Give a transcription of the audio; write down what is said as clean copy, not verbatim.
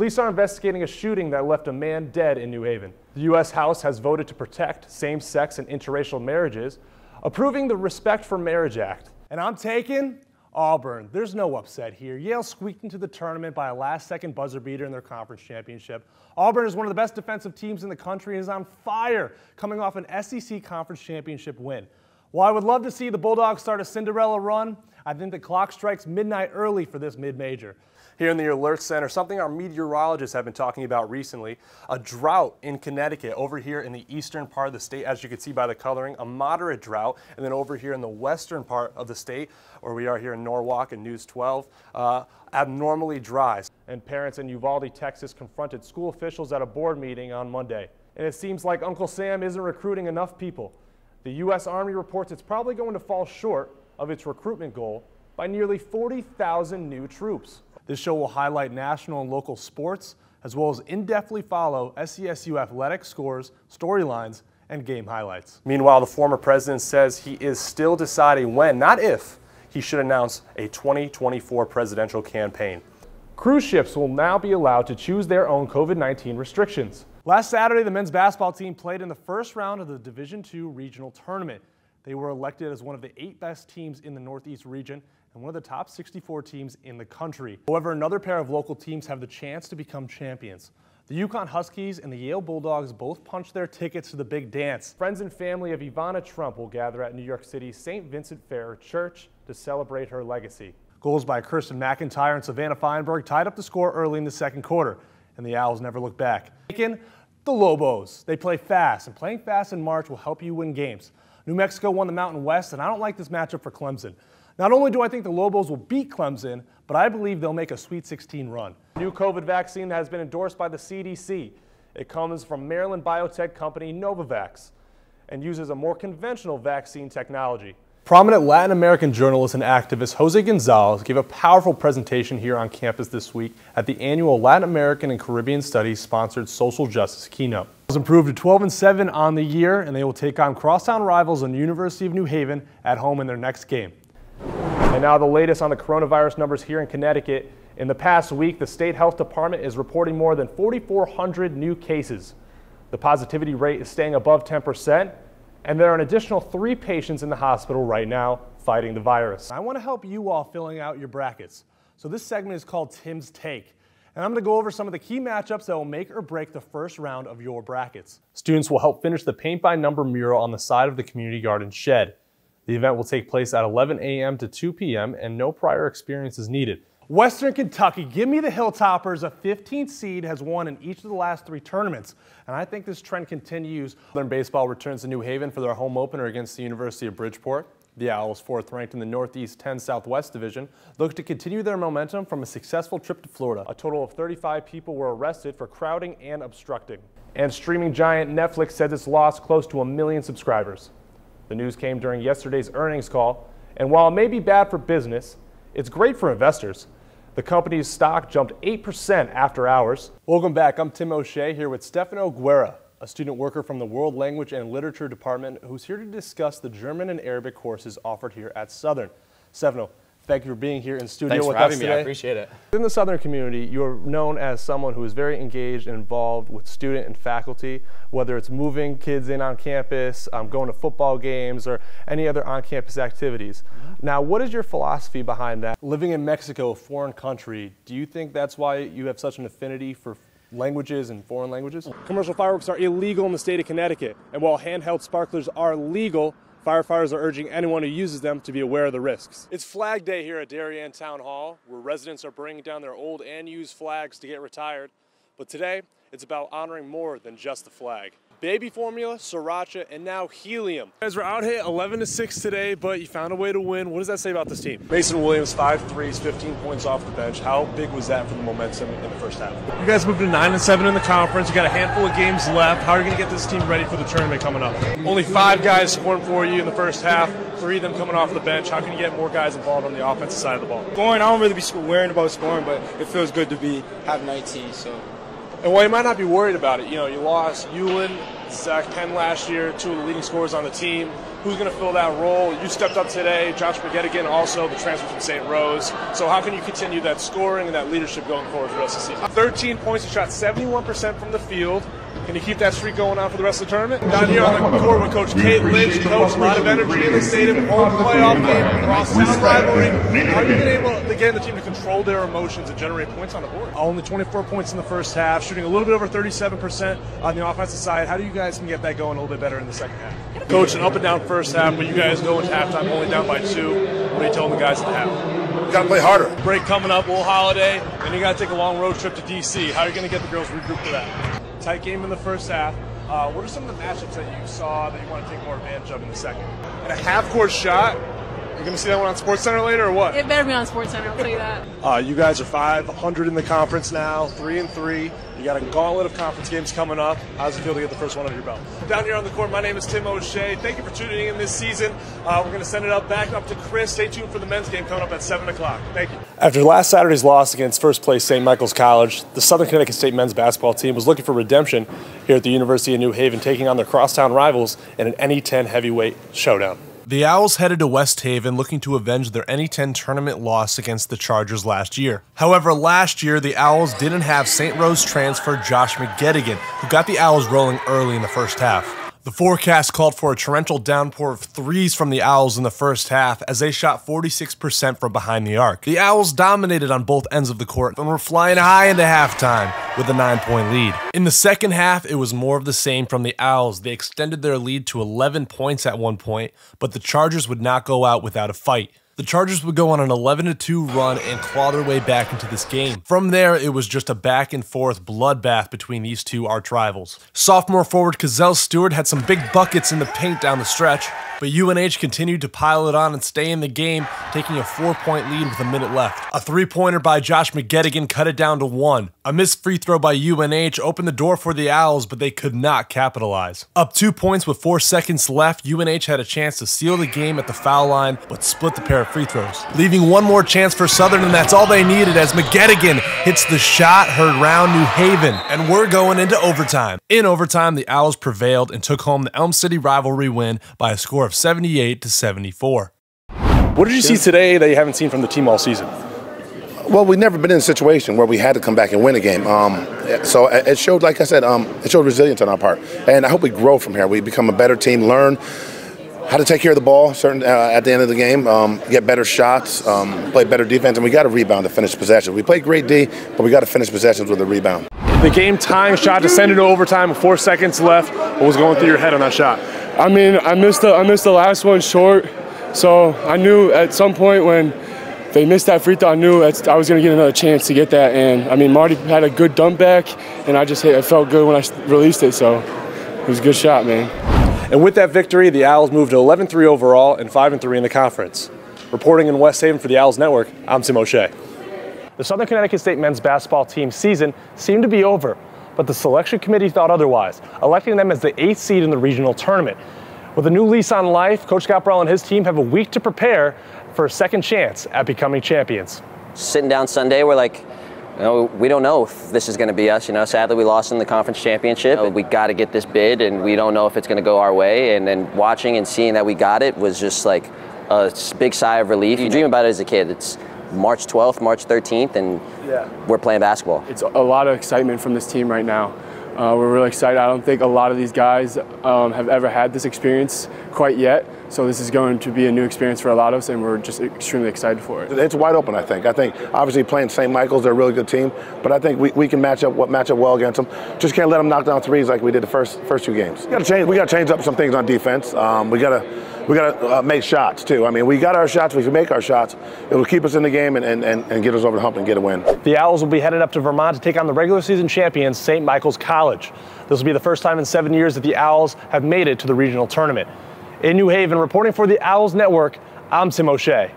Police are investigating a shooting that left a man dead in New Haven. The U.S. House has voted to protect same-sex and interracial marriages, approving the Respect for Marriage Act. And I'm taking Auburn. There's no upset here. Yale squeaked into the tournament by a last-second buzzer beater in their conference championship. Auburn is one of the best defensive teams in the country and is on fire, coming off an SEC conference championship win. While I would love to see the Bulldogs start a Cinderella run, I think the clock strikes midnight early for this mid-major. Here in the Alert Center, something our meteorologists have been talking about recently, a drought in Connecticut over here in the eastern part of the state, as you can see by the coloring, a moderate drought, and then over here in the western part of the state, where we are here in Norwalk and News 12, abnormally dry. And parents in Uvalde, Texas confronted school officials at a board meeting on Monday. And it seems like Uncle Sam isn't recruiting enough people. The U.S. Army reports it's probably going to fall short of its recruitment goal by nearly 40,000 new troops. This show will highlight national and local sports, as well as in-depthly follow SCSU athletic scores, storylines, and game highlights. Meanwhile, the former president says he is still deciding when, not if, he should announce a 2024 presidential campaign. Cruise ships will now be allowed to choose their own COVID-19 restrictions. Last Saturday, the men's basketball team played in the first round of the Division II regional tournament. They were elected as one of the 8 best teams in the Northeast region and one of the top 64 teams in the country. However, another pair of local teams have the chance to become champions. The Yukon Huskies and the Yale Bulldogs both punched their tickets to the big dance. Friends and family of Ivana Trump will gather at New York City's St. Vincent Fair Church to celebrate her legacy. Goals by Kirsten McIntyre and Savannah Feinberg tied up the score early in the second quarter, and the Owls never looked back. The Lobos. They play fast, and playing fast in March will help you win games. New Mexico won the Mountain West, and I don't like this matchup for Clemson. Not only do I think the Lobos will beat Clemson, but I believe they'll make a Sweet 16 run. New COVID vaccine that has been endorsed by the CDC. It comes from Maryland biotech company Novavax and uses a more conventional vaccine technology. Prominent Latin American journalist and activist Jose Gonzalez gave a powerful presentation here on campus this week at the annual Latin American and Caribbean Studies sponsored Social Justice Keynote. It was improved to 12-7 on the year, and they will take on crosstown rivals on the University of New Haven at home in their next game. And now the latest on the coronavirus numbers here in Connecticut. In the past week, the state health department is reporting more than 4,400 new cases. The positivity rate is staying above 10%, and there are an additional 3 patients in the hospital right now fighting the virus. I want to help you all filling out your brackets. So this segment is called Tim's Take, and I'm going to go over some of the key matchups that will make or break the first round of your brackets. Students will help finish the paint by number mural on the side of the community garden shed. The event will take place at 11 a.m. to 2 p.m. and no prior experience is needed. Western Kentucky, give me the Hilltoppers. A 15th seed has won in each of the last 3 tournaments, and I think this trend continues. Southern baseball returns to New Haven for their home opener against the University of Bridgeport. The Owls, 4th ranked in the Northeast 10 Southwest Division, look to continue their momentum from a successful trip to Florida. A total of 35 people were arrested for crowding and obstructing. And streaming giant Netflix says it's lost close to 1 million subscribers. The news came during yesterday's earnings call, and while it may be bad for business, it's great for investors. The company's stock jumped 8% after hours. Welcome back. I'm Tim O'Shea here with Stefano Guerra, a student worker from the World Language and Literature Department who's here to discuss the German and Arabic courses offered here at Southern. Stefano, thank you for being here in studio with us today. Thanks for having me. I appreciate it. In the Southern community, you're known as someone who is very engaged and involved with student and faculty, whether it's moving kids in on campus, going to football games, or any other on-campus activities. Now, what is your philosophy behind that? Living in Mexico, a foreign country, do you think that's why you have such an affinity for languages and foreign languages? Commercial fireworks are illegal in the state of Connecticut, and while handheld sparklers are legal, firefighters are urging anyone who uses them to be aware of the risks. It's Flag Day here at Darien Town Hall, where residents are bringing down their old and used flags to get retired. But today, it's about honoring more than just the flag. Baby formula, sriracha, and now helium. You guys were out here 11-6 today, but you found a way to win. What does that say about this team? Mason Williams, 5 threes, 15 points off the bench. How big was that for the momentum in the first half? You guys moved to 9-7 in the conference. You got a handful of games left. How are you going to get this team ready for the tournament coming up? Only 5 guys scoring for you in the first half, 3 of them coming off the bench. How can you get more guys involved on the offensive side of the ball? Scoring, I don't really be worrying about scoring, but it feels good to have 19. So. And while you might not be worried about it, you know, you lost Ewan, Zach Penn last year, 2 of the leading scorers on the team. Who's going to fill that role? You stepped up today. Josh McGettigan, also the transfer from St. Rose. So how can you continue that scoring and that leadership going forward for the rest of the season? 13 points. You shot 71% from the field. Can you keep that streak going on for the rest of the tournament? Down here on the court with Coach Kate Lynch. Coach, a lot of energy in the stadium. Home playoff game, cross-town rivalry. How are you been able to get the team to control their emotions and generate points on the board? Only 24 points in the first half, shooting a little bit over 37% on the offensive side. How do you guys can get that going a little bit better in the second half? Coach, an up and down first half, but you guys go into halftime only down by 2. What are you telling the guys at the half? We got to play harder. Break coming up, a little holiday, and you got to take a long road trip to D.C. How are you going to get the girls regrouped for that? Tight game in the first half. What are some of the matchups that you saw that you want to take more advantage of in the second? And a half-court shot. You're going to see that one on SportsCenter later, or what? It better be on SportsCenter, I'll tell you that. You guys are 500 in the conference now, 3-3. You got a gauntlet of conference games coming up. How does it feel to get the first one under your belt? Down here on the court, my name is Tim O'Shea. Thank you for tuning in this season. We're going to send it back up to Chris. Stay tuned for the men's game coming up at 7 o'clock. Thank you. After last Saturday's loss against first place St. Michael's College, the Southern Connecticut State men's basketball team was looking for redemption here at the University of New Haven, taking on their crosstown rivals in an NE10 heavyweight showdown. The Owls headed to West Haven looking to avenge their NE10 tournament loss against the Chargers last year. However, last year, the Owls didn't have St. Rose transfer Josh McGettigan, who got the Owls rolling early in the first half. The forecast called for a torrential downpour of threes from the Owls in the first half as they shot 46% from behind the arc. The Owls dominated on both ends of the court and were flying high into halftime with a 9-point lead. In the second half, it was more of the same from the Owls. They extended their lead to 11 points at one point, but the Chargers would not go out without a fight. The Chargers would go on an 11-2 run and claw their way back into this game. From there, it was just a back-and-forth bloodbath between these two arch-rivals. Sophomore forward Cazell Stewart had some big buckets in the paint down the stretch, but UNH continued to pile it on and stay in the game, taking a 4-point lead with a minute left. A 3-pointer by Josh McGettigan cut it down to 1. A missed free throw by UNH opened the door for the Owls, but they could not capitalize. Up 2 points with 4 seconds left, UNH had a chance to seal the game at the foul line, but split the pair of free throws, leaving one more chance for Southern, and that's all they needed as McGettigan hits the shot heard round New Haven, and we're going into overtime. In overtime, the Owls prevailed and took home the Elm City rivalry win by a score of 78-74. What did you see today that you haven't seen from the team all season? Well, we've never been in a situation where we had to come back and win a game. So it showed, like I said, it showed resilience on our part. And I hope we grow from here. We become a better team, learn how to take care of the ball at the end of the game, get better shots, play better defense, and we got to rebound to finish possessions. We played great D, but we got to finish possessions with a rebound. The game-tying shot to send it to overtime with 4 seconds left. What was going through your head on that shot? I mean, I missed the last one short, so I knew at some point when they missed that free throw, I knew I was going to get another chance to get that. And I mean, Marty had a good dump back, and it felt good when I released it, so it was a good shot, man. And with that victory, the Owls moved to 11-3 overall and 5-3 in the conference. Reporting in West Haven for the Owls Network, I'm Tim O'Shea. The Southern Connecticut State men's basketball team season seemed to be over, but the selection committee thought otherwise, electing them as the 8th seed in the regional tournament. With a new lease on life, Coach Scott Burrell and his team have a week to prepare for a second chance at becoming champions. Sitting down Sunday, we're like, we don't know if this is going to be us. Sadly, we lost in the conference championship. We got to get this bid, and we don't know if it's going to go our way. And then watching and seeing that we got it was just like a big sigh of relief. You dream about it as a kid. It's March 12th, March 13th, and we're playing basketball. It's a lot of excitement from this team right now. We're really excited. I don't think a lot of these guys have ever had this experience quite yet. So this is going to be a new experience for a lot of us, and we're just extremely excited for it. It's wide open, I think. I think obviously playing St. Michael's, they're a really good team, but I think we can match up well against them. Just can't let them knock down threes like we did the first 2 games. We got to change up some things on defense. We got to make shots too. I mean, we got our shots. If we make our shots, it will keep us in the game and get us over the hump and get a win. The Owls will be headed up to Vermont to take on the regular season champions, St. Michael's College. This will be the first time in 7 years that the Owls have made it to the regional tournament. In New Haven, reporting for the Owls Network, I'm Tim O'Shea.